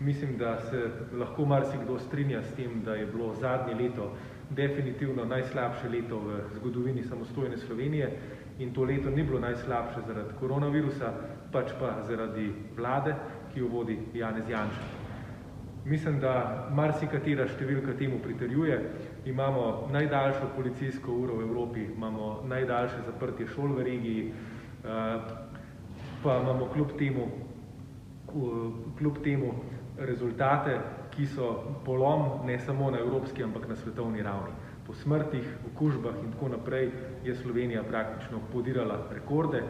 Mislim, da se lahko marsikdo strinja s tem, da je bilo zadnje leto definitivno najslabše leto v zgodovini samostojne Slovenije in to leto ni bilo najslabše zaradi koronavirusa, pač pa zaradi vlade, ki jo vodi Janez Janša. Mislim, da marsikatera številka temu pritrjuje. Imamo najdaljšo policijsko uro v Evropi, imamo najdaljše zaprtje šol v regiji, pa imamo kljub temu rezultate, ki so polom ne samo na evropski, ampak na svetovni ravni. Po smrtih, okužbah in tako naprej je Slovenija praktično podirala rekorde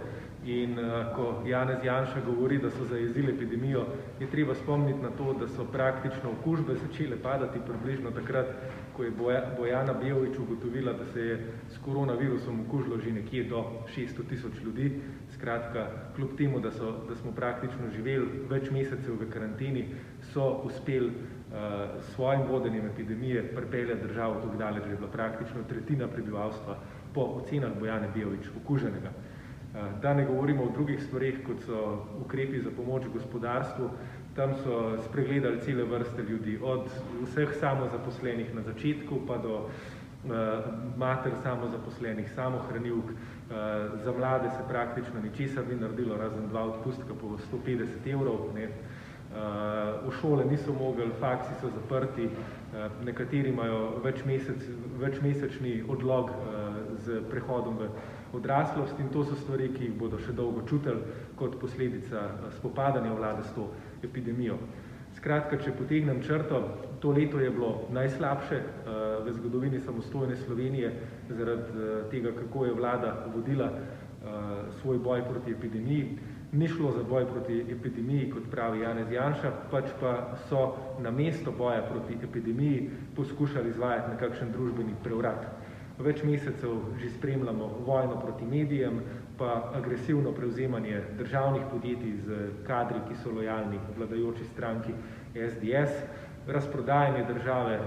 in ko Janez Janša govori, da so zajezili epidemijo, je treba spomniti na to, da so praktično okužbe začele padati približno takrat, ko je Bojana Beović ugotovila, da se je s koronavirusom okužilo že nekje do 600.000 ljudi. Skratka, kljub temu, da smo praktično živeli več mesecev v karanteni, so uspeli s svojim vodenjem epidemije pripeljati državo tako daleč, da je bila praktično tretjina prebivalstva po ocenah Bojane Beović okuženega. Da ne govorimo o drugih stvareh, kot so ukrepi za pomoč gospodarstvu. Tam so spregledali cele vrste ljudi, od vseh samozaposlenih na začetku, pa do mater samozaposlenih, samohranilk. Za mlade se praktično ničesar ni naredilo, razen 2 odpustka po 150 evrov. V šole niso mogli, faksi so zaprti, nekateri imajo večmesečni odlog z prehodom v odraslost in to so stvari, ki jih bodo še dolgo čutili kot posledica spopadanja vlade s to epidemijo. Skratka, če potegnem črto, to leto je bilo najslabše v zgodovini samostojne Slovenije zaradi tega, kako je vlada vodila svoj boj proti epidemiji. Ni šlo za boj proti epidemiji, kot pravi Janez Janša, pač pa so namesto boja proti epidemiji poskušali izvajati nekakšen družbeni prevrat. Več mesecev že spremljamo vojno proti medijem, pa agresivno prevzemanje državnih podjetij z kadri, ki so lojalni vladajoči stranki SDS, razprodajanje države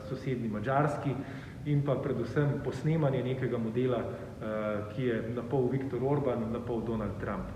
sosednji Madžarski in pa predvsem posnemanje nekega modela, ki je napol Viktor Orban, napol Donald Trump.